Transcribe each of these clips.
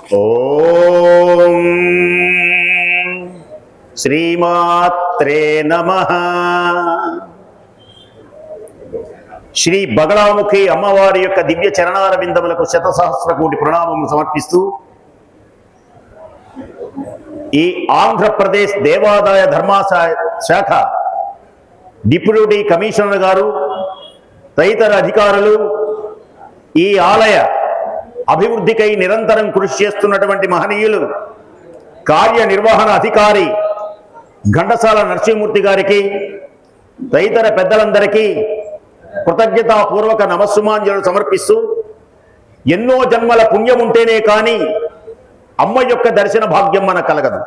ఓం శ్రీమాత్రే నమః. శ్రీ బగళాముఖి అమ్మవారి యొక్క దివ్య చరణార బిందములకు శతసహస్ర కోటి ప్రణామములు సమర్పిస్తూ ఈ ఆంధ్రప్రదేశ్ దేవాదాయ ధర్మాశాఖ శాఖ డిప్యూటీ కమిషనర్ గారు, తదితర అధికారులు, ఈ ఆలయ అభివృద్ధికై నిరంతరం కృషి చేస్తున్నటువంటి మహనీయులు, కార్యనిర్వహణ అధికారి ఘంటసాల నరసింహమూర్తి గారికి, తదితర పెద్దలందరికీ కృతజ్ఞతాపూర్వక నమస్సుమాంజలు సమర్పిస్తూ, ఎన్నో జన్మల పుణ్యం ఉంటేనే కానీ అమ్మ యొక్క దర్శన భాగ్యం మనకు కలగదు.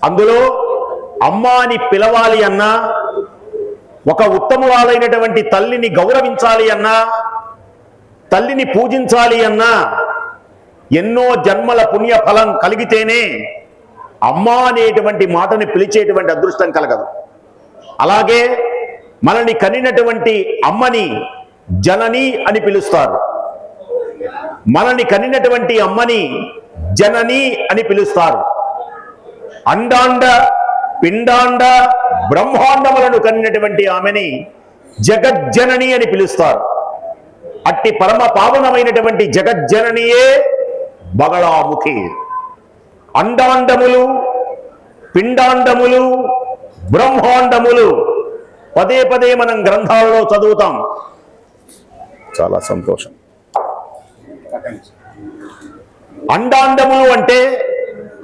అందులో అమ్మ అని పిలవాలి అన్నా, ఒక ఉత్తమురాలైనటువంటి తల్లిని గౌరవించాలి అన్నా, తల్లిని పూజించాలి అన్నా ఎన్నో జన్మల పుణ్య ఫలం కలిగితేనే అమ్మ అనేటువంటి మాటని పిలిచేటువంటి అదృష్టం కలగదు. అలాగే మనల్ని కనినటువంటి అమ్మని జనని అని పిలుస్తారు. మనల్ని కనినటువంటి అమ్మని జనని అని పిలుస్తారు. అండాండ పిండాండ బ్రహ్మాండములను కనినటువంటి ఆమెని జగజ్జనని అని పిలుస్తారు. అట్టి పరమ పావనమైనటువంటి జగజ్జననియే బగళాముఖి. అండాండములు, పిండాండములు, బ్రహ్మాండములు పదే పదే మనం గ్రంథాలలో చదువుతాం. చాలా సంతోషం. అండాండములు అంటే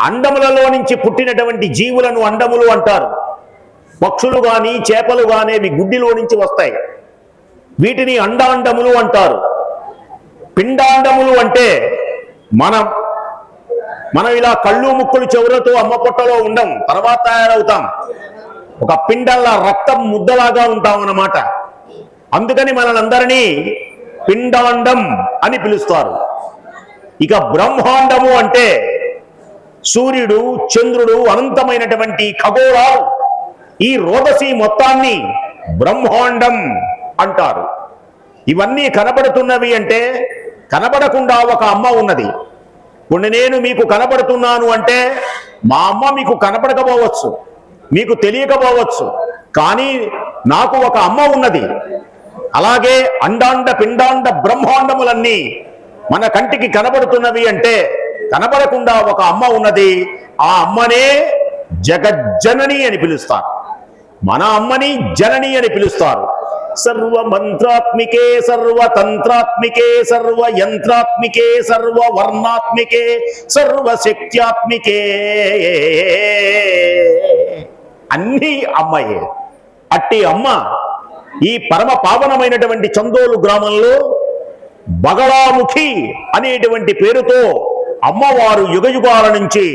అండములలో నుంచి పుట్టినటువంటి జీవులను అండములు అంటారు. పక్షులు కానీ చేపలు కానీ అవి గుడ్డిలో నుంచి వస్తాయి, వీటిని అండాండములు అంటారు. పిండాండములు అంటే మనం ఇలా కళ్ళు ముక్కులు చెవులతో అమ్మ పొట్టలో ఉండం, తర్వాత తయారవుతాం. ఒక పిండల్లా రక్తం ముద్దలాగా ఉంటాం అన్నమాట. అందుకని మనలందరినీ పిండాండం అని పిలుస్తారు. ఇక బ్రహ్మాండము అంటే సూర్యుడు, చంద్రుడు, అనంతమైనటువంటి ఖగోళాలు, ఈ రోదసి మొత్తాన్ని బ్రహ్మాండం అంటారు. ఇవన్నీ కనబడుతున్నవి అంటే కనబడకుండా ఒక అమ్మ ఉన్నది. కొన్ని నేను మీకు కనబడుతున్నాను అంటే మా అమ్మ మీకు కనపడకపోవచ్చు, మీకు తెలియకపోవచ్చు, కానీ నాకు ఒక అమ్మ ఉన్నది. అలాగే అండాండ పిండాండ బ్రహ్మాండములన్నీ మన కంటికి కనబడుతున్నవి అంటే కనబడకుండా ఒక అమ్మ ఉన్నది. ఆ అమ్మనే జగజ్జనని అని పిలుస్తారు. మన అమ్మని జనని అని పిలుస్తారు. సర్వ మంత్రాత్మికే, సర్వతంత్రాత్మికే, సర్వయంత్రాత్మికే, సర్వవర్ణాత్మికే, సర్వశక్త్యాత్మికే, అన్నీ అమ్మయే. అట్టి అమ్మ ఈ పరమ పావనమైనటువంటి చందోలు గ్రామంలో బగళాముఖి అనేటువంటి పేరుతో అమ్మవారు యుగయుగాల నుంచి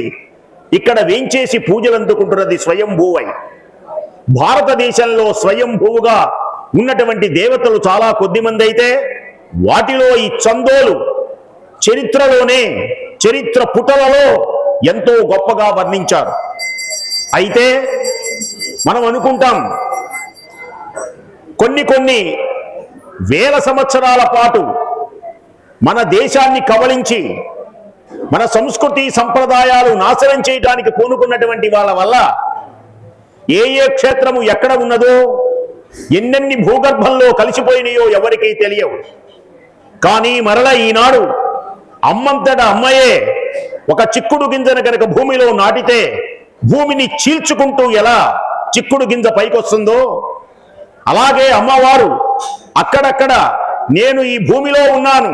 ఇక్కడ వేంచేసి పూజలు అందుకుంటున్నది స్వయంభూవై. భారతదేశంలో స్వయంభూవుగా ఉన్నటువంటి దేవతలు చాలా కొద్ది మంది అయితే వాటిలో ఈ చందోలు చరిత్రలోనే, చరిత్ర పుటలలో ఎంతో గొప్పగా వర్ణించారు. అయితే మనం అనుకుంటాం కొన్ని వేల సంవత్సరాల పాటు మన దేశాన్ని కబళించి మన సంస్కృతి సంప్రదాయాలు నాశనం చేయడానికి పూనుకున్నటువంటి వాళ్ళ వల్ల ఏ క్షేత్రము ఎక్కడ ఉన్నదో, ఎన్నెన్ని భూగర్భంలో కలిసిపోయినాయో ఎవరికీ తెలియవు. కానీ మరల ఈనాడు అమ్మంతట అమ్మయే ఒక చిక్కుడు గింజను కనుక భూమిలో నాటితే భూమిని చీల్చుకుంటూ ఎలా చిక్కుడు గింజ పైకొస్తుందో, అలాగే అమ్మవారు అక్కడక్కడ నేను ఈ భూమిలో ఉన్నాను,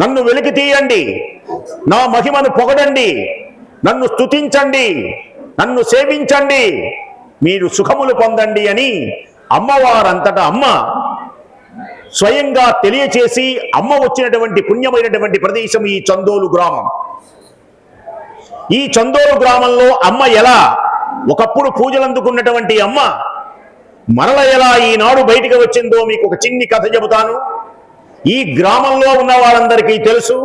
నన్ను వెలికి తీయండి, నా మహిమను పొగడండి, నన్ను స్తుతించండి, నన్ను సేవించండి, మీరు సుఖములు పొందండి అని అమ్మవారంతటా అమ్మ స్వయంగా తెలియచేసి అమ్మ వచ్చినటువంటి పుణ్యమైనటువంటి ప్రదేశం ఈ చందోలు గ్రామం. ఈ చందోలు గ్రామంలో అమ్మ ఎలా ఒకప్పుడు పూజలు అందుకున్నటువంటి అమ్మ మరల ఎలా ఈనాడు బయటికి వచ్చిందో మీకు ఒక చిన్ని కథ చెబుతాను. ఈ గ్రామంలో ఉన్న వాళ్ళందరికీ తెలుసు.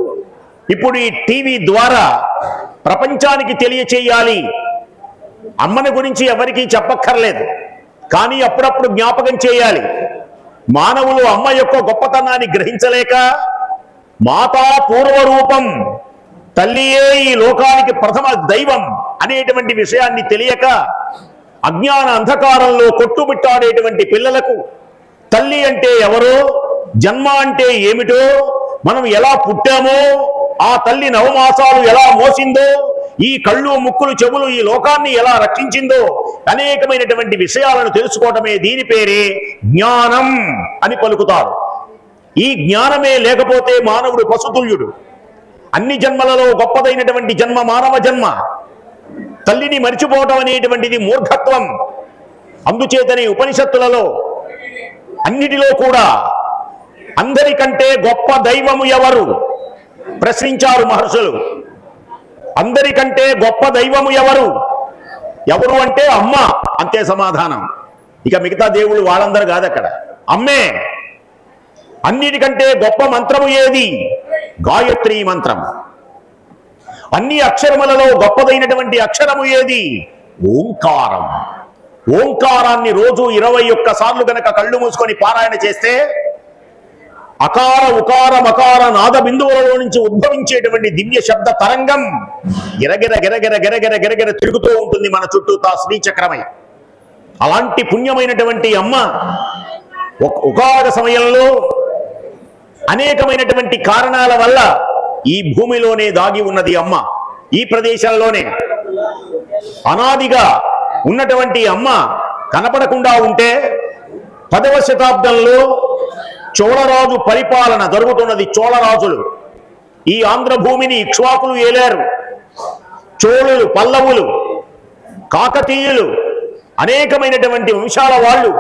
ఇప్పుడు ఈ టీవీ ద్వారా ప్రపంచానికి తెలియచేయాలి. అమ్మని గురించి ఎవరికీ చెప్పక్కర్లేదు, కానీ అప్పుడప్పుడు జ్ఞాపకం చేయాలి. మానవులు అమ్మ యొక్క గొప్పతనాన్ని గ్రహించలేక మాతా పూర్వరూపం తల్లియే ఈ లోకానికి ప్రథమ దైవం అనేటువంటి విషయాన్ని తెలియక అజ్ఞాన అంధకారంలో కొట్టుబిట్టాడేటువంటి పిల్లలకు తల్లి అంటే ఎవరో, జన్మ అంటే ఏమిటో, మనం ఎలా పుట్టామో, ఆ తల్లి నవమాసాలు ఎలా మోసిందో, ఈ కళ్ళు ముక్కులు చెవులు ఈ లోకాన్ని ఎలా రక్షించిందో అనేకమైనటువంటి విషయాలను తెలుసుకోవటమే దీని పేరే జ్ఞానం అని పలుకుతారు. ఈ జ్ఞానమే లేకపోతే మానవుడు పశుతుల్యుడు. అన్ని జన్మలలో గొప్పదైనటువంటి జన్మ మానవ జన్మ. తల్లిని మరిచిపోవటం అనేటువంటిది మూర్ఖత్వం. అందుచేతనే ఉపనిషత్తులలో అన్నిటిలో కూడా అందరికంటే గొప్ప దైవము ఎవరు ప్రశ్నించారు మహర్షులు. అందరికంటే గొప్ప దైవము ఎవరు ఎవరు అంటే అమ్మ, అంతే సమాధానం. ఇక మిగతా దేవుళ్ళు వాళ్ళందరూ కాదు, అక్కడ అమ్మే. అన్నిటికంటే గొప్ప మంత్రము ఏది? గాయత్రి మంత్రం. అన్ని అక్షరములలో గొప్పదైనటువంటి అక్షరము ఏది? ఓంకారం. ఓంకారాన్ని రోజు 21 సార్లు గనక కళ్ళు మూసుకొని పారాయణ చేస్తే అకార ఉకార మకార నాద బిందువులలో నుంచి ఉద్భవించేటువంటి దివ్య శబ్ద తరంగం గిరగిర గిరగిర గిరగిర గిరగిర తిరుగుతూ ఉంటుంది మన చుట్టూ తా శ్రీచక్రమై. అలాంటి పుణ్యమైనటువంటి అమ్మ ఉకార సమయంలో అనేకమైనటువంటి కారణాల వల్ల ఈ భూమిలోనే దాగి ఉన్నది అమ్మ. ఈ ప్రదేశంలోనే అనాదిగా ఉన్నటువంటి అమ్మ కనపడకుండా ఉంటే 10వ శతాబ్దంలో చోళరాజు పరిపాలన జరుగుతున్నది. చోళరాజులు ఈ ఆంధ్ర భూమిని ఇక్ష్వాకులు ఏలారు. చోళులు, పల్లవులు, కాకతీయులు అనేకమైనటువంటి వంశాల వాళ్ళు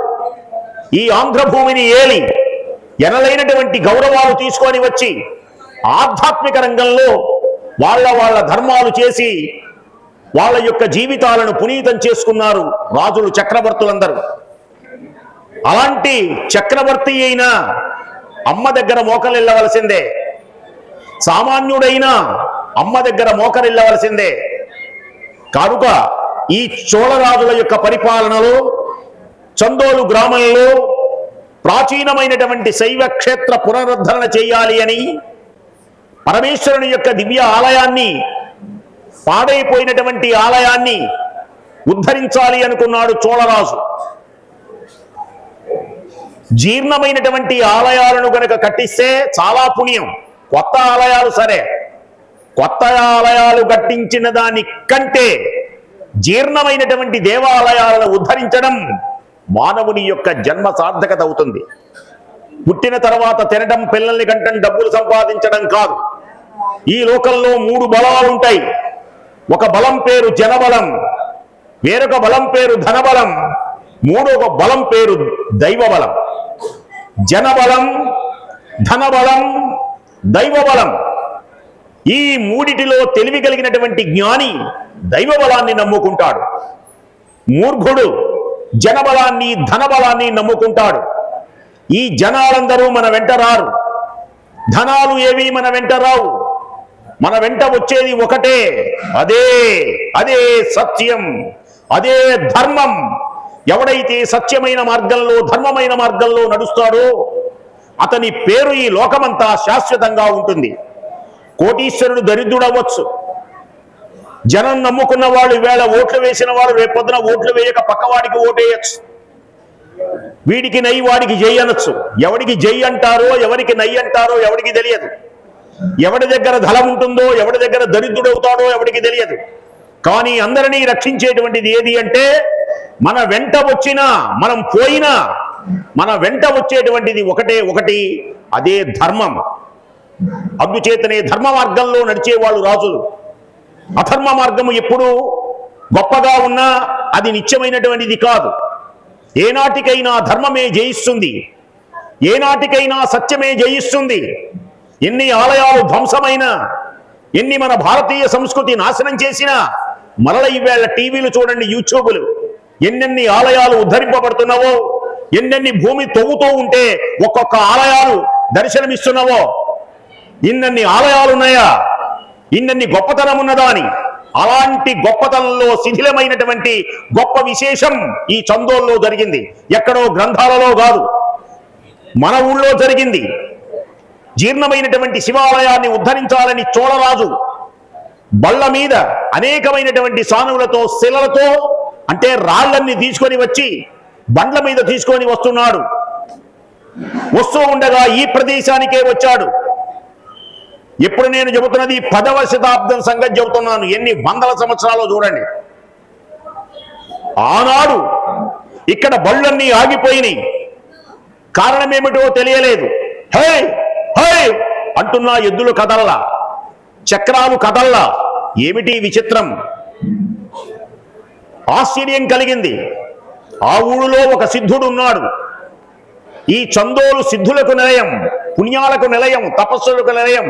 ఈ ఆంధ్ర భూమిని ఏలి ఎనలైనటువంటి గౌరవాలు తీసుకొని వచ్చి ఆధ్యాత్మిక రంగంలో వాళ్ళ ధర్మాలు చేసి వాళ్ళ యొక్క జీవితాలను పునీతం చేసుకున్నారు రాజులు, చక్రవర్తులందరూ. అలాంటి చక్రవర్తి అయినా అమ్మ దగ్గర మోకరిల్లవలసిందే. సామాన్యుడైనా అమ్మ దగ్గర మోకరిల్లవలసిందే. కనుక ఈ చోళరాజుల యొక్క పరిపాలనలో చందోలు గ్రామంలో ప్రాచీనమైనటువంటి శైవ క్షేత్ర పునరుద్ధరణ చేయాలి అని పరమేశ్వరుని యొక్క దివ్య ఆలయాన్ని, పాడైపోయినటువంటి ఆలయాన్ని ఉద్ధరించాలి అనుకున్నాడు చోళరాజు. జీర్ణమైనటువంటి ఆలయాలను గనక కట్టిస్తే చాలా పుణ్యం. కొత్త ఆలయాలు సరే, కొత్త ఆలయాలు కట్టించిన దానికంటే జీర్ణమైనటువంటి దేవాలయాలను ఉద్ధరించడం మానవుని యొక్క జన్మ సార్థకత అవుతుంది. పుట్టిన తర్వాత తినడం, పిల్లల్ని కంటం, డబ్బులు సంపాదించడం కాదు. ఈ లోకంలో 3 బలాలు ఉంటాయి. ఒక బలం పేరు జనబలం, వేరొక బలం పేరు ధనబలం, మూడొక బలం పేరు దైవబలం. జనబలం, ధనబలం, దైవబలం. ఈ మూడిటిలో తెలివి కలిగినటువంటి జ్ఞాని దైవబలాన్ని నమ్ముకుంటాడు. మూర్ఖుడు జనబలాన్ని, ధనబలాన్ని నమ్ముకుంటాడు. ఈ జనాలందరూ మన వెంట రారు, ధనాలు ఏవి మన వెంట రావు. మన వెంట వచ్చేది ఒకటే, అదే సత్యం, అదే ధర్మం. ఎవడైతే సత్యమైన మార్గంలో, ధర్మమైన మార్గంలో నడుస్తాడో అతని పేరు ఈ లోకమంతా శాశ్వతంగా ఉంటుంది. కోటీశ్వరుడు దరిద్రుడవచ్చు. జనం నమ్ముకున్న వాళ్ళు ఈవేళ ఓట్లు వేసిన వాడు రేపొద్దున ఓట్లు వేయక పక్కవాడికి ఓటేయచ్చు. వీడికి నై వాడికి జై అనొచ్చు. ఎవడికి జై అంటారో, ఎవరికి నై అంటారో ఎవడికి తెలియదు. ఎవడి దగ్గర ధనం ఉంటుందో, ఎవడి దగ్గర దరిద్రుడవుతాడో ఎవడికి తెలియదు. కానీ అందరినీ రక్షించేటువంటిది ఏది అంటే, మన వెంట వచ్చినా మనం పోయినా మన వెంట వచ్చేటువంటిది ఒకటి, అదే ధర్మం. అందుచేతనే ధర్మ మార్గంలో నడిచేవాళ్ళు రాజులు. అధర్మ మార్గము ఎప్పుడు గొప్పగా ఉన్నా అది నిత్యమైనటువంటిది కాదు. ఏనాటికైనా ధర్మమే జయిస్తుంది, ఏనాటికైనా సత్యమే జయిస్తుంది. ఎన్ని ఆలయాలు ధ్వంసమైనా, ఎన్ని మన భారతీయ సంస్కృతి నాశనం చేసినా, మరల ఈవేళ టీవీలు చూడండి, యూట్యూబులు, ఎన్నెన్ని ఆలయాలు ఉద్ధరింపబడుతున్నావో, ఎన్నెన్ని భూమి తవ్వుతూ ఉంటే ఒక్కొక్క ఆలయాలు దర్శనమిస్తున్నావో. ఇన్నన్ని ఆలయాలు ఉన్నాయా, ఇన్నన్ని గొప్పతనం ఉన్నదా అని. అలాంటి గొప్పతనంలో శిథిలమైనటువంటి గొప్ప విశేషం ఈ చందోల్లో జరిగింది. ఎక్కడో గ్రంథాలలో కాదు, మన ఊళ్ళో జరిగింది. జీర్ణమైనటువంటి శివాలయాన్ని ఉద్ధరించాలని చోళరాజు బళ్ళ మీద అనేకమైనటువంటి సానువులతో శిలలతో అంటే రాళ్ళన్ని తీసుకొని వచ్చి బండ్ల మీద తీసుకొని వస్తున్నాడు. వస్తూ ఉండగా ఈ ప్రదేశానికే వచ్చాడు. ఎప్పుడు నేను చెబుతున్నది 10వ శతాబ్దం సంగతి చెబుతున్నాను. ఎన్ని వందల సంవత్సరాలు చూడండి. ఆనాడు ఇక్కడ బళ్ళన్నీ ఆగిపోయినాయి. కారణమేమిటో తెలియలేదు. హే హే అంటున్నా ఎద్దులు కదల్లా, చక్రాలు కదల్లా. ఏమిటి విచిత్రం? ఆశ్చర్యం కలిగింది. ఆ ఊళ్ళో ఒక సిద్ధుడు ఉన్నాడు. ఈ చందోలు సిద్ధులకు నిలయం, పుణ్యాలకు నిలయం, తపస్సులకు నిలయం.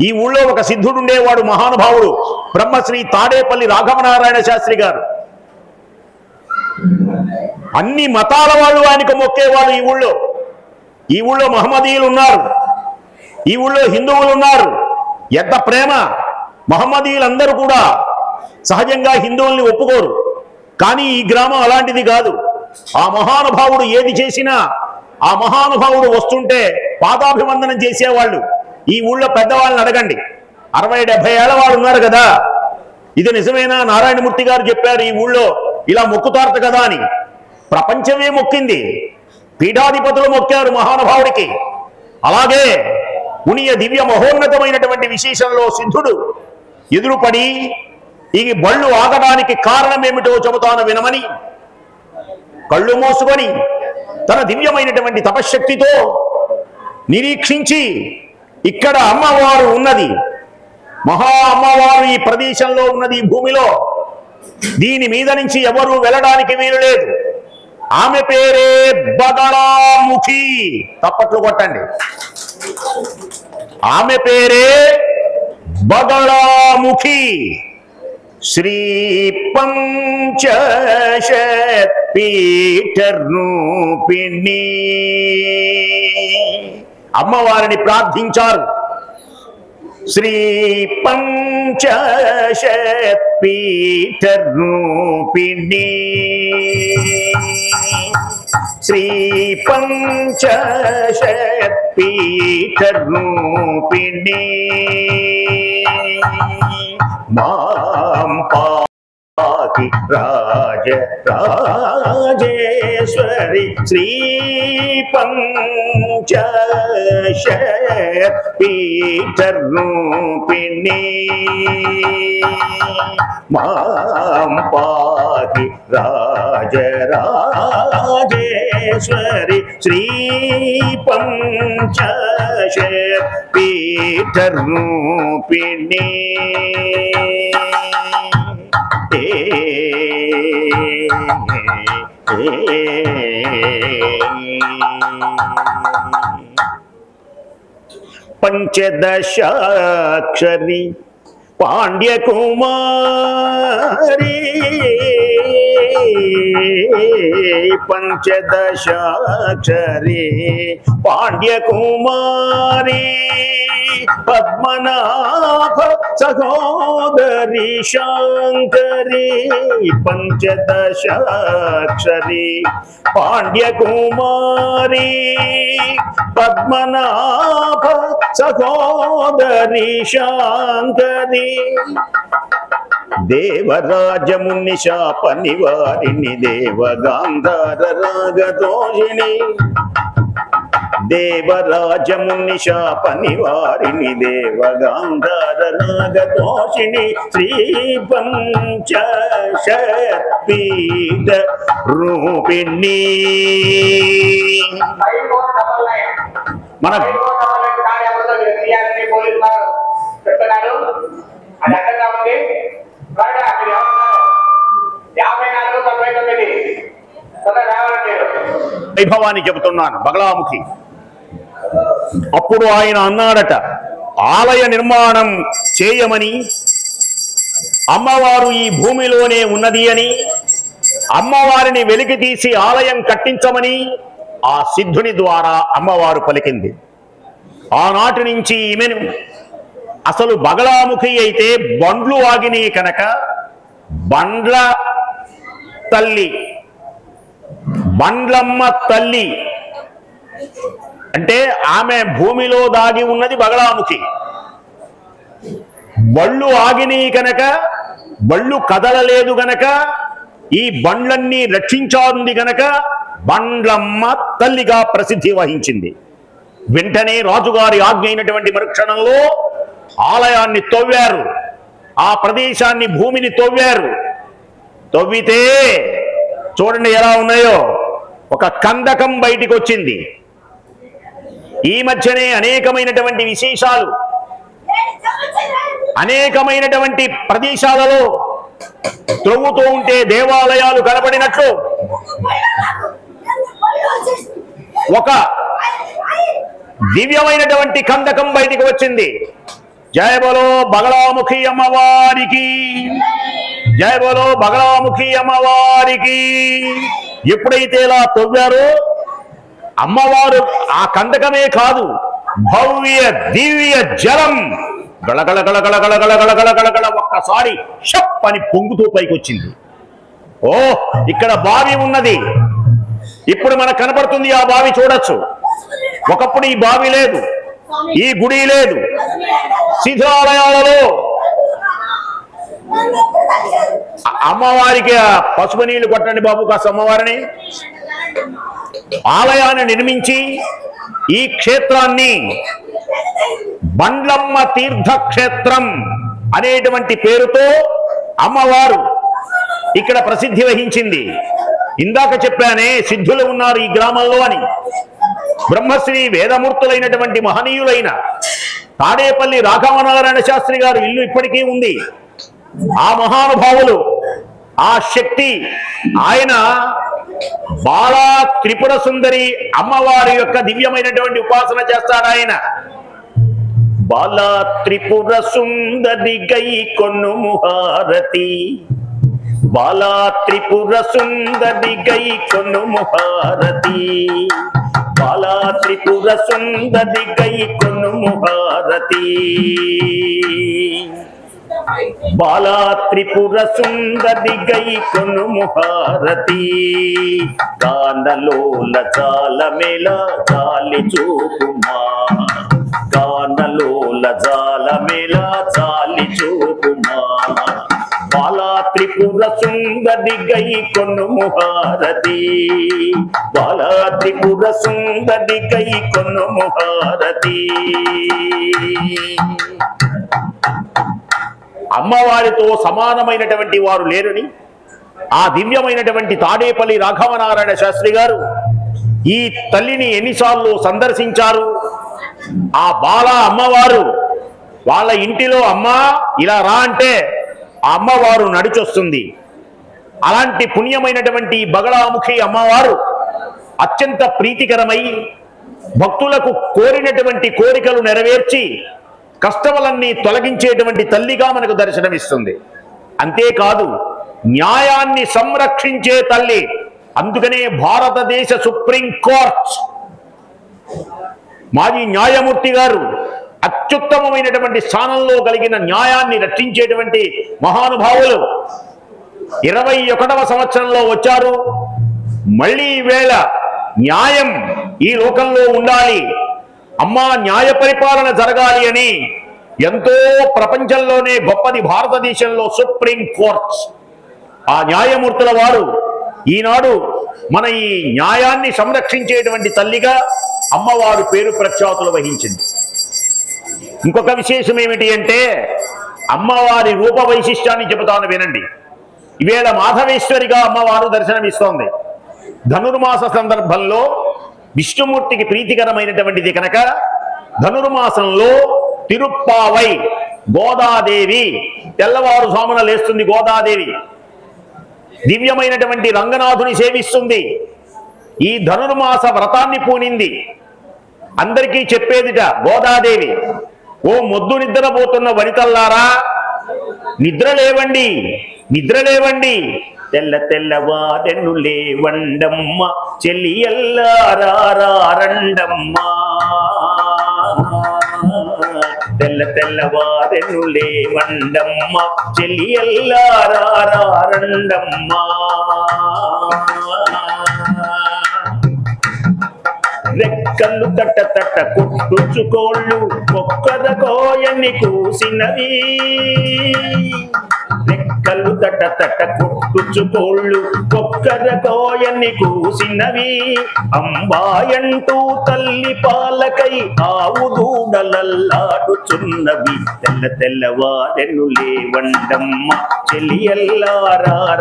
ఈ ఊళ్ళో ఒక సిద్ధుడు ఉండేవాడు, మహానుభావుడు, బ్రహ్మశ్రీ తాడేపల్లి రాఘవనారాయణ శాస్త్రి గారు. అన్ని మతాల వాళ్ళు ఆయనకు మొక్కేవాళ్ళు. ఈ ఊళ్ళో మహమ్మదీయులు ఉన్నారు, ఈ ఊళ్ళో హిందువులు ఉన్నారు. ఎంత ప్రేమ! మహమ్మదీయులందరూ కూడా సహజంగా హిందువుల్ని ఒప్పుకోరు. కానీ ఈ గ్రామం అలాంటిది కాదు. ఆ మహానుభావుడు ఏది చేసినా ఆ మహానుభావుడు వస్తుంటే పాదాభివందనం చేసేవాళ్ళు. ఈ ఊళ్ళో పెద్దవాళ్ళని అడగండి, 60-70 ఏళ్ల వాళ్ళు ఉన్నారు కదా, ఇది నిజమేనా? నారాయణమూర్తి గారు చెప్పారు ఈ ఊళ్ళో ఇలా మొక్కుతారట కదా అని. ప్రపంచమే మొక్కింది, పీఠాధిపతులు మొక్కారు మహానుభావుడికి. అలాగే పుణ్య దివ్య మహోన్నతమైనటువంటి విశేషంలో సిద్ధుడు ఎదురుపడి ఈ బళ్ళు ఆగడానికి కారణమేమిటో చెబుతాను వినమని కళ్ళు మూసుకొని తన దివ్యమైనటువంటి తపశ్శక్తితో నిరీక్షించి, ఇక్కడ అమ్మవారు ఉన్నది, మహా అమ్మవారు ఈ ప్రదేశంలో ఉన్నది, ఈ భూమిలో. దీని మీద నుంచి ఎవరు వెళ్ళడానికి వీలు లేదు. ఆమె పేరే బగళాముఖి. తప్పట్లు కొట్టండి. ఆమె పేరే బగళాముఖి. శ్రీ పంచశత్పీఠరూపిణి. అమ్మవారిని ప్రార్థించారు. శ్రీ పంచశత్పీఠరూపిణి, శ్రీ పంచశత్పీఠరూపిణి. మాం పాకి రాజ రాజేశ్వరి శ్రీ పంచశత్పీఠరూపిణి. మాం పాకి రాజ రాజేశ్వరి శ్రీ పంచశత్పీఠరూపిణి. పంచదశాక్షరి పాండ్యకుమారి. పంచదశాక్షరి పాండ్యకుమారి. పద్మనాభ సహోదరి శాంకరి. పంచదశాక్షరి పాండ్యకుమారి. పద్మనాభ సహోదరి శాంకరి. దేవరాజముని శాప నివారిణి. దేవగాంధార రాగదోషిణి. దేవరాజముని శాప నివారిణి. దేవగాంధార రాగదోషిణి. శ్రీ పంచశత్పీఠ రూపిణి. మన వైభవాన్ని చెబుతున్నాను. బగళాముఖి. అప్పుడు ఆయన అన్నాడట, ఆలయ నిర్మాణం చేయమని, అమ్మవారు ఈ భూమిలోనే ఉన్నది అని, అమ్మవారిని వెలికి తీసి ఆలయం కట్టించమని ఆ సిద్ధుని ద్వారా అమ్మవారు పలికింది. ఆనాటి నుంచి ఈమెను అసలు బగళాముఖి అయితే బండ్లు ఆగినాయి కనుక బండ్ల తల్లి, బండ్లమ్మ తల్లి అంటే ఆమె భూమిలో దాగి ఉన్నది బగళాముఖి. బళ్ళు ఆగిని కనుక, బళ్ళు కదలలేదు గనక, ఈ బండ్లన్నీ రక్షించారుంది గనక బండ్లమ్మ తల్లిగా ప్రసిద్ధి వహించింది. వెంటనే రాజుగారి ఆజ్ఞ అయినటువంటి మరుక్షణంలో ఆలయాన్ని తవ్వారు. ఆ ప్రదేశాన్ని, భూమిని తవ్వారు. తవ్వితే చూడండి ఎలా ఉన్నాయో, ఒక కందకం బయటికి వచ్చింది. ఈ మధ్యనే అనేకమైనటువంటి విశేషాలు, అనేకమైనటువంటి ప్రదేశాలలో త్రవ్వుతూ ఉంటే దేవాలయాలు కనబడినట్లు ఒక దివ్యమైనటువంటి కందకం బయటికి వచ్చింది. జయ బలో బగళాముఖి అమ్మవారికి, జయ బలో బగళాముఖి అమ్మవారికి. ఎప్పుడైతే ఇలా తవ్వారో అమ్మవారు ఆ కందకమే కాదు, భవ్య దివ్య జలం గళగళ గళగళ గళగళ గళగళ గళగళ ఒక్కసారి షప్ అని పొంగుతూ పైకి వచ్చింది. ఓ, ఇక్కడ బావి ఉన్నది. ఇప్పుడు మనకు కనపడుతుంది ఆ బావి, చూడొచ్చు. ఒకప్పుడు ఈ బావి లేదు, ఈ గుడి లేదు. శిథిలాలయాలలో అమ్మవారికి పసుపు నీళ్లు కొట్టండి బాబు కాస్త అమ్మవారిని. ఆలయాన్ని నిర్మించి ఈ క్షేత్రాన్ని బండ్లమ్మ తీర్థక్షేత్రం అనేటువంటి పేరుతో అమ్మవారు ఇక్కడ ప్రసిద్ధి వహించింది. ఇందాక చెప్పానే సిద్ధులు ఉన్నారు ఈ గ్రామంలో అని. బ్రహ్మశ్రీ వేదమూర్తులైనటువంటి మహనీయులైన తాడేపల్లి రాఘవనారాయణ శాస్త్రి గారు ఇల్లు ఇప్పటికీ ఉంది. ఆ మహానుభావులు, ఆ శక్తి, ఆయన బాలా త్రిపుర సుందరి అమ్మవారి యొక్క దివ్యమైనటువంటి ఉపాసన చేస్తాడు ఆయన. బాలా త్రిపుర సుందరి గై కొన్నుము హారతి, బాలా త్రిపుర సుందరి గై కొన్నుము హారతి, బాలా త్రిపుర సుందరి గై కొన్నుము హారతి, బాలా త్రిపుర సుందరి గై కొన్నుము హారతి, గానలోల జాలమేళ జాలి చూపుమా, గానలోల జాలమేళ జాలి చూపుమా, బాలా త్రిపుర సుందరి గై కొన్నుము హారతి, బాలా త్రిపుర సుందరి గై కొన్నుము హారతి. అమ్మవారితో సమానమైనటువంటి వారు లేరని ఆ దివ్యమైనటువంటి తాడేపల్లి రాఘవనారాయణ శాస్త్రి గారు ఈ తల్లిని ఎన్నిసార్లు సందర్శించారు. ఆ బాలా అమ్మవారు వాళ్ళ ఇంటిలో అమ్మ ఇలా రా అంటే ఆ అమ్మవారు నడిచొస్తుంది. అలాంటి పుణ్యమైనటువంటి బగళాముఖి అమ్మవారు అత్యంత ప్రీతికరమై భక్తులకు కోరినటువంటి కోరికలు నెరవేర్చి కష్టములన్నీ తొలగించేటువంటి తల్లిగా మనకు దర్శనమిస్తుంది. అంతేకాదు న్యాయాన్ని సంరక్షించే తల్లి. అందుకనే భారతదేశ సుప్రీం కోర్ట్ మాజీ న్యాయమూర్తి గారు అత్యుత్తమమైనటువంటి స్థానంలో కలిగిన న్యాయాన్ని రక్షించేటువంటి మహానుభావులు 21వ సంవత్సరంలో వచ్చారు. మళ్ళీ ఈవేళ న్యాయం ఈ లోకంలో ఉండాలి, అమ్మా న్యాయ పరిపాలన జరగాలి అని ఎంతో ప్రపంచంలోనే గొప్పది భారతదేశంలో సుప్రీం కోర్ట్. ఆ న్యాయమూర్తుల వారు ఈనాడు మన ఈ న్యాయాన్ని సంరక్షించేటువంటి తల్లిగా అమ్మవారు పేరు ప్రఖ్యాతులు వహించింది. ఇంకొక విశేషం ఏమిటి అంటే అమ్మవారి రూప వైశిష్ట్యాన్ని చెబుతాను వినండి. ఈవేళ మాధవేశ్వరిగా అమ్మవారు దర్శనమిస్తోంది. ధనుర్మాస సందర్భంలో విష్ణుమూర్తికి ప్రీతికరమైనటువంటిది కనుక ధనుర్మాసంలో తిరుప్పావై గోదాదేవి తెల్లవారుజామున లేస్తుంది. గోదాదేవి దివ్యమైనటువంటి రంగనాథుని సేవిస్తుంది. ఈ ధనుర్మాస వ్రతాన్ని పూనింది. అందరికీ చెప్పేదిట గోదాదేవి, ఓ మొద్దు నిద్రపోతున్న వనితల్లారా నిద్రలేవండి, నిద్రలేవండి, తెల్ల తెల్లవారెన్ను లేవండమ్మ చెల్లియల్లారండమ్మ, తెల్ల తెల్లవారెన్ను లేవండమ్మ చెల్లియల్లారండమ్మ, రెక్కలు తట్ట తట్ట కొట్టుచుకోళ్ళు ఒక్కద కోయని కూసినవి రెక్కలు తట్ట తట్ట కొట్టుచుకోళ్ళు ఒక్కద కోయని కూసినవి అంబాయంటూ తల్లి పాలకై ఆవు దూడలల్లాడుచున్నవి తెల్ల తెల్లవారెను లేవండమ్మ చెలియల్లారండమ్మా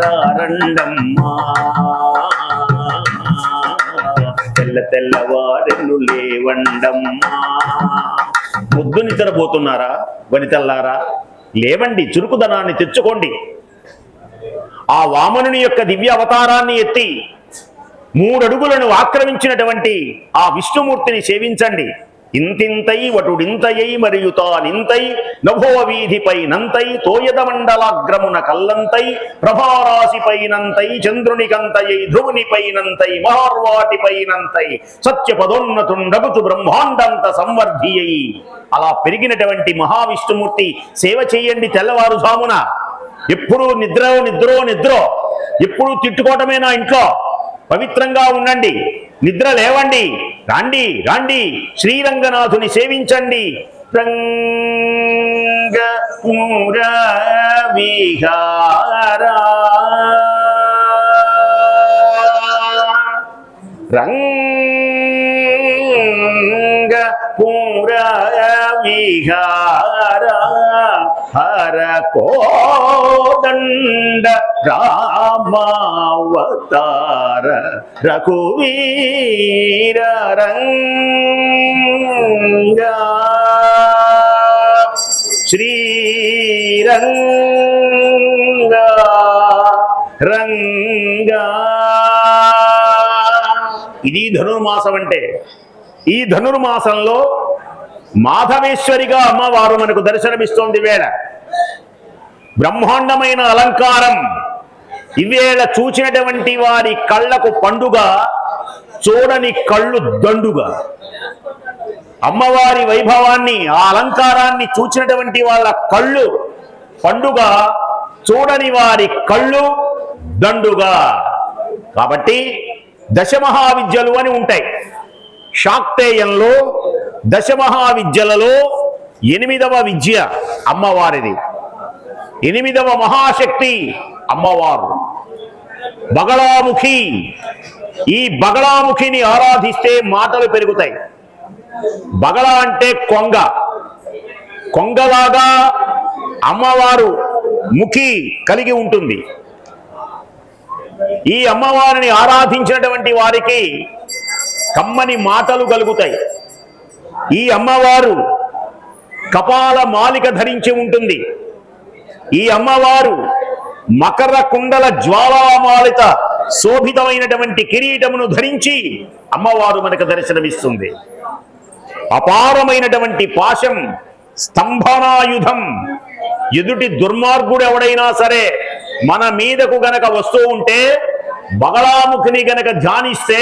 తెల్ల తెల్లవారెను లేవండమ్మా ముద్దు నిద్రపోతున్నారా వనితల్లారా లేవండి చురుకుదనాన్ని తెచ్చుకోండి ఆ వామనుని యొక్క దివ్య అవతారాన్ని ఎత్తి 3 అడుగులను ఆక్రమించినటువంటి ఆ విష్ణుమూర్తిని సేవించండి ఇంతింతై వటుడింతయై మరియు తానింతై నభో వీధిపై నంతై తోయద మండలాగ్రమున కల్లంతై ప్రభారాశిపైనంతై చంద్రునికంతయై ధ్రువునిపైనంతై మహార్వాటిపైనంతై సత్యపదోన్నతుండగుచు బ్రహ్మాండంత సంవర్ధియై అలా పెరిగినటువంటి మహావిష్ణుమూర్తి సేవ చేయండి తెల్లవారుజామున ఎప్పుడు నిద్రో ఎప్పుడు తిట్టుకోవటమే నా ఇంట్లో పవిత్రంగా ఉండండి నిద్ర లేవండి రాండి రాండి శ్రీరంగనాథుని సేవించండి రంగపుర విహార రంగపుర విహార హర కోదండ రామావతార రఘువీర రంగ శ్రీరంగ రంగ ఇది ధనుర్మాసం అంటే ఈ ధనుర్మాసంలో మాధవేశ్వరిగా అమ్మవారు మనకు దర్శనమిస్తోంది వేళ బ్రహ్మాండమైన అలంకారం ఇవేళ చూచినటువంటి వారి కళ్ళకు పండుగ చూడని కళ్ళు దండుగా అమ్మవారి వైభవాన్ని ఆ అలంకారాన్ని చూచినటువంటి వాళ్ళ కళ్ళు పండుగ చూడని వారి కళ్ళు దండుగా కాబట్టి దశమహావిద్యలు అని ఉంటాయి శాక్తేయంలో దశమహావిద్యలలో 8వ విద్య అమ్మవారిది 8వ మహాశక్తి అమ్మవారు బగళాముఖి ఈ బగళాముఖిని ఆరాధిస్తే మాటలు పెరుగుతాయి బగళ అంటే కొంగలాగా అమ్మవారు ముఖి కలిగి ఉంటుంది ఈ అమ్మవారిని ఆరాధించినటువంటి వారికి కమ్మని మాటలు కలుగుతాయి ఈ అమ్మవారు కపాల మాలిక ధరించి ఉంటుంది ఈ అమ్మవారు మకర కుండల జ్వాలామాలిత శోభితమైనటువంటి కిరీటమును ధరించి అమ్మవారు మనకు దర్శనమిస్తుంది అపారమైనటువంటి పాశం స్తంభనాయుధం ఎదుటి దుర్మార్గుడు ఎవడైనా సరే మన మీదకు గనక వస్తూ ఉంటే బగళాముఖిని గనక ధ్యానిస్తే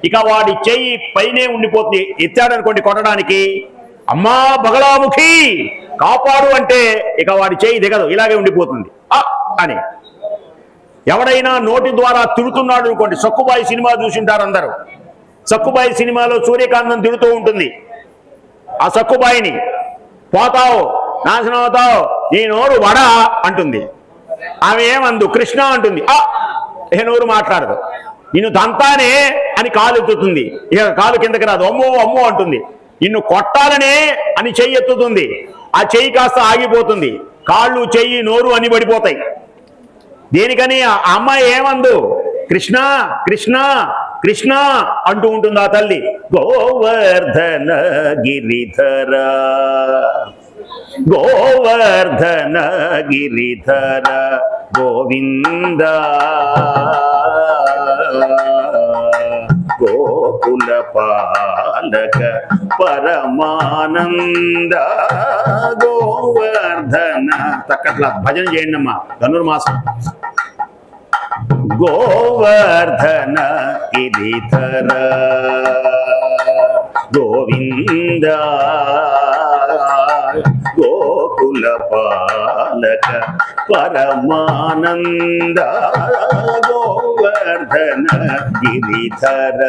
ఇక వాడి చెయ్యి పైనే ఉండిపోతుంది ఎత్తాడనుకోండి కొట్టడానికి అమ్మా బగళాముఖి కాపాడు అంటే ఇక వాడి చెయ్యి దిగదు ఇలాగే ఉండిపోతుంది అని ఎవడైనా నోటి ద్వారా తిడుతున్నాడు అనుకోండి సక్కుబాయి సినిమా చూసింటారు అందరూ సక్కుబాయి సినిమాలో సూర్యకాంతం తిడుతూ ఉంటుంది ఆ సక్కుబాయిని పోతావు నాశనం అవుతావు నీ నోరు వడ అంటుంది ఆమె ఏమందు కృష్ణ అంటుంది ఏ నోరు మాట్లాడదు నిన్ను తంతానే అని కాలు ఎత్తుతుంది ఇక కాలు కిందకి రాదు అమ్మో అమ్మో అంటుంది నిన్ను కొట్టాలనే అని చెయ్యి ఎత్తుతుంది ఆ చెయ్యి కాస్త ఆగిపోతుంది కాళ్ళు చెయ్యి నోరు అని పడిపోతాయి దేనికని ఆ అమ్మాయి ఏమందు కృష్ణ కృష్ణ కృష్ణ అంటూ ఉంటుంది ఆ తల్లి గోవర్ధన గిరిధర గోవర్ధన గిరిధర గోవింద గోకుల పాలక పరమానంద గోవర్ధన తక్కట్లా భజన చేయండి అమ్మా ధనుర్మాసం గోవర్ధన గిరిధర గోవింద గోకుల పాలక పరమానంద గో గోవర్ధన గిరిధర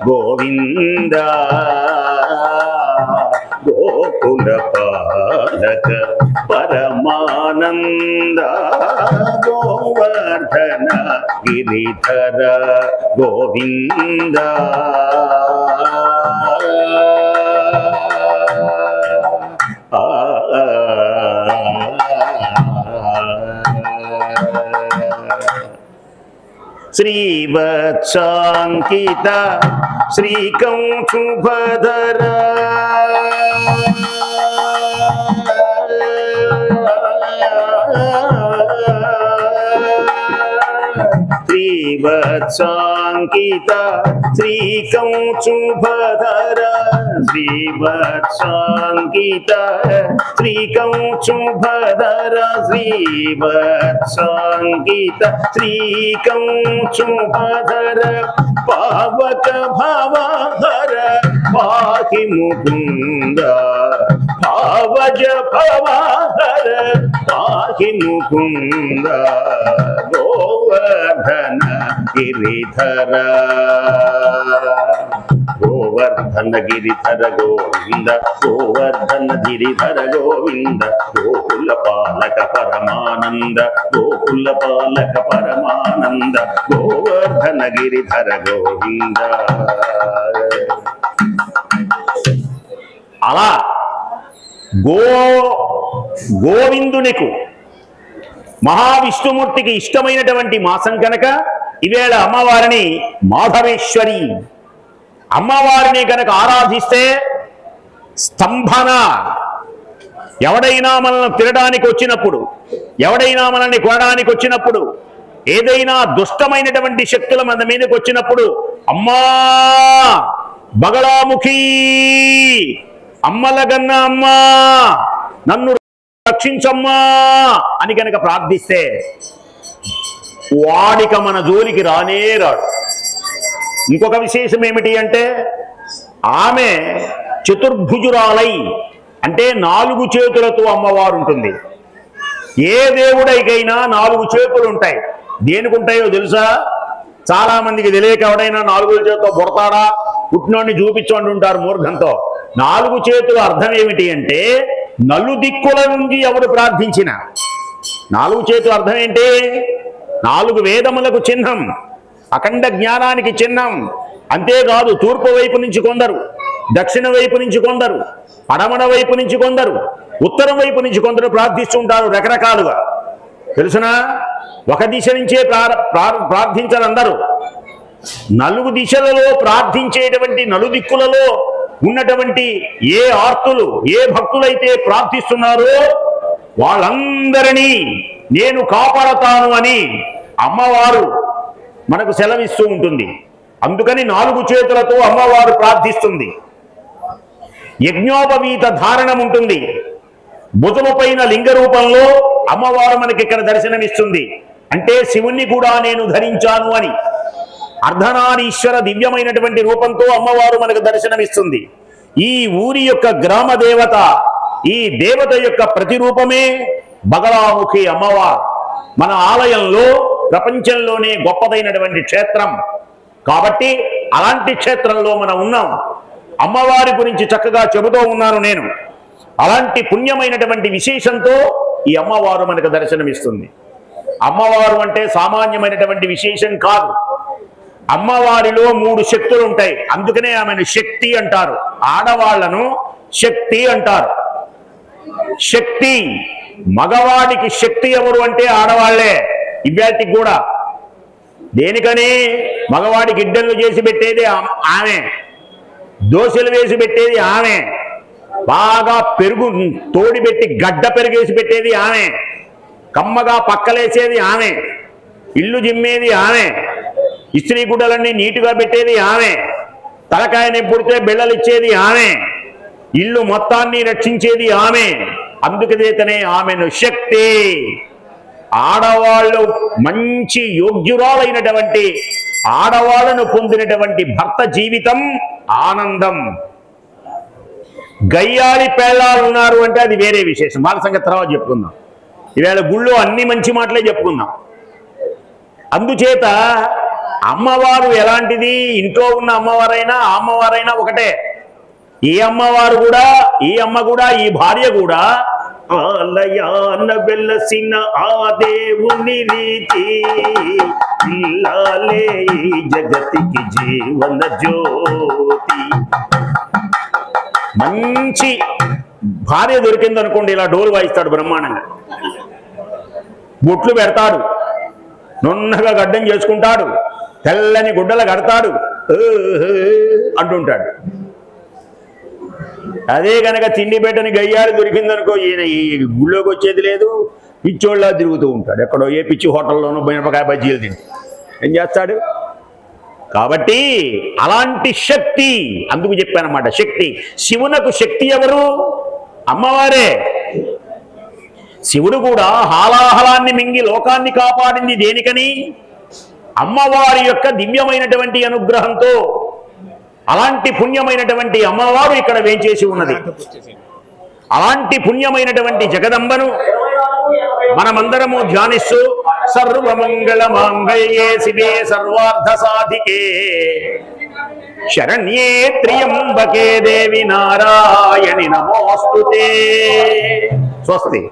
గోవింద గోకుల పాలక పరమానంద గోవర్ధన గిరిధర గోవింద శ్రీవత్సాంకిత శ్రీకంఠుభధర శ్రీవత్సాంకిత శ్రీకంఠుభధర శ్రీవత్సాంకిత శ్రీకంఠుభధర శ్రీవత్సాంకిత శ్రీకంఠుభధర పావక భవహర పాహి ముకుంద భావజ భవహర పాహి ముకుంద గోవర్ధన గిరిధర గోవర్ధన గిరిధర గోవింద గోవర్ధన గిరిధర గోవింద గోకుల పాలక పరమానంద గోకుల పాలక పరమానంద గోవర్ధన గిరిధర గోవింద. అలా గోవిందునికు మహావిష్ణుమూర్తికి ఇష్టమైనటువంటి మాసం కనుక ఈవేళ అమ్మవారిని మాధవేశ్వరి అమ్మవారిని కనుక ఆరాధిస్తే స్తంభన ఎవడైనా మనల్ని తినడానికి వచ్చినప్పుడు ఎవడైనా మనల్ని కొనడానికి వచ్చినప్పుడు ఏదైనా దుష్టమైనటువంటి శక్తుల మన మీదకి వచ్చినప్పుడు అమ్మా బగళాముఖి అమ్మలగన్న అమ్మా నన్ను రక్షించమ్మా అని కనుక ప్రార్థిస్తే వాడిక మన జోలికి రానే రాడు. ఇంకొక విశేషం ఏమిటి అంటే ఆమె చతుర్భుజురాలై అంటే 4 చేతులతో అమ్మవారు ఉంటుంది. ఏ దేవుడికైనా 4 చేతులు ఉంటాయి. దేనికి ఉంటాయో తెలుసా? చాలా మందికి తెలియక ఎవడైనా 4 చేతులతో పుడతాడా పుట్టినోడిని చూపించండి ఉంటారు మూర్ఖంతో. 4 చేతుల అర్థం ఏమిటి అంటే నలుదిక్కుల నుంచి ఎవరు ప్రార్థించిన 4 చేతుల అర్థం ఏంటి? 4 వేదములకు చిహ్నం, అఖండ జ్ఞానానికి చిహ్నం. అంతేకాదు తూర్పు వైపు నుంచి కొందరు, దక్షిణ వైపు నుంచి కొందరు, పడమర వైపు నుంచి కొందరు, ఉత్తరం వైపు నుంచి కొందరు ప్రార్థిస్తుంటారు రకరకాలుగా. తెలుసునా? ఒక దిశ నుంచే ప్రార్థించరు అందరూ. 4 దిశలలో ప్రార్థించేటువంటి నలుదిక్కులలో ఉన్నటువంటి ఏ ఆర్తులు ఏ భక్తులైతే ప్రార్థిస్తున్నారో వాళ్ళందరినీ నేను కాపాడతాను అని అమ్మవారు మనకు సెలవిస్తూ ఉంటుంది. అందుకని 4 చేతులతో అమ్మవారు ప్రార్థిస్తుంది. యజ్ఞోపవీత ధారణం ఉంటుంది. భుజము పైన లింగ రూపంలో అమ్మవారు మనకి ఇక్కడ దర్శనమిస్తుంది. అంటే శివుణ్ణి కూడా నేను ధరించాను అని అర్ధనారీశ్వర దివ్యమైనటువంటి రూపంతో అమ్మవారు మనకు దర్శనమిస్తుంది. ఈ ఊరి యొక్క గ్రామ దేవత, ఈ దేవత యొక్క ప్రతిరూపమే బగళాముఖి అమ్మవారు. మన ఆలయంలో ప్రపంచంలోనే గొప్పదైనటువంటి క్షేత్రం కాబట్టి అలాంటి క్షేత్రంలో మనం ఉన్నాం. అమ్మవారి గురించి చక్కగా చెబుతూ ఉన్నాను నేను. అలాంటి పుణ్యమైనటువంటి విశేషంతో ఈ అమ్మవారు మనకు దర్శనమిస్తుంది. అమ్మవారు అంటే సామాన్యమైనటువంటి విశేషం కాదు. అమ్మవారిలో 3 శక్తులు ఉంటాయి. అందుకనే ఆమెను శక్తి అంటారు. ఆడవాళ్లను శక్తి అంటారు. శక్తి మగవాడికి శక్తి ఎవరు అంటే ఆడవాళ్లే. ఇవ్వాటికి కూడా దేనికని మగవాడికి ఇడ్డలు చేసి పెట్టేది ఆమె, దోశలు వేసి పెట్టేది ఆమె, బాగా పెరుగు తోడిపెట్టి గడ్డ పెరుగేసి పెట్టేది ఆమె, కమ్మగా పక్కలేసేది ఆమె, ఇల్లు జిమ్మేది ఆమె, ఇస్త్రీ గుడ్డలన్నీ నీటుగా పెట్టేది ఆమె, తలకాయని పుడితే బిళ్ళలు ఇచ్చేది ఆమె, ఇల్లు మొత్తాన్ని రక్షించేది ఆమె. అందుకనే ఆమెను శక్తి. ఆడవాళ్ళు మంచి యోగ్యురాలైనటువంటి ఆడవాళ్లను పొందినటువంటి భర్త జీవితం ఆనందం. గయ్యాళి పేళ్ళాలు ఉన్నారు అంటే అది వేరే విశేషం. వాళ్ళ సంగతి తర్వాత చెప్పుకుందాం. ఈవేళ గుళ్ళో అన్ని మంచి మాటలే చెప్పుకుందాం. అందుచేత అమ్మవారు ఎలాంటిది, ఇంట్లో ఉన్న అమ్మవారైనా ఆ అమ్మవారైనా ఒకటే. ఈ అమ్మవారు కూడా, ఈ అమ్మ కూడా, ఈ భార్య కూడా ఆలయాన వెలసిన ఆ దేవుని రీతి ఇల్లాలే ఈ జగతికి జీవన జ్యోతి. మంచి భార్య దొరికింది అనుకోండి, ఇలా డోలు వాయిస్తాడు బ్రహ్మాండంగా, బొట్లు పెడతాడు, నున్నగా గడ్డం చేసుకుంటాడు, తెల్లని గుడ్డలు కడతాడు, అంటుంటాడు. అదే కనుక తిండి పెట్టని గయ్యారు దొరికిందనుకో, ఈయన ఈ గుళ్ళోకి వచ్చేది లేదు, పిచ్చోళ్ళ తిరుగుతూ ఉంటాడు. ఎక్కడో ఏ పిచ్చి హోటల్లోనూ మిరపకాయ బజ్జీలు తింటే ఏం చేస్తాడు? కాబట్టి అలాంటి శక్తి, అందుకు చెప్పానమాట శక్తి. శివునకు శక్తి ఎవరు? అమ్మవారే. శివుడు కూడా హాలాహలాన్ని మింగి లోకాన్ని కాపాడింది దేనికని? అమ్మవారి యొక్క దివ్యమైనటువంటి అనుగ్రహంతో. అలాంటి పుణ్యమైనటువంటి అమ్మవారు ఇక్కడ వేంచేసి ఉన్నది. అలాంటి పుణ్యమైనటువంటి జగదంబను మనమందరము ధ్యానిస్తూ సర్వమంగళ మాంగళ్యే శివే సర్వార్థ సాధికే శరణ్యే త్ర్యంబకే దేవి నారాయణి నమోస్తుతే. స్వస్తి.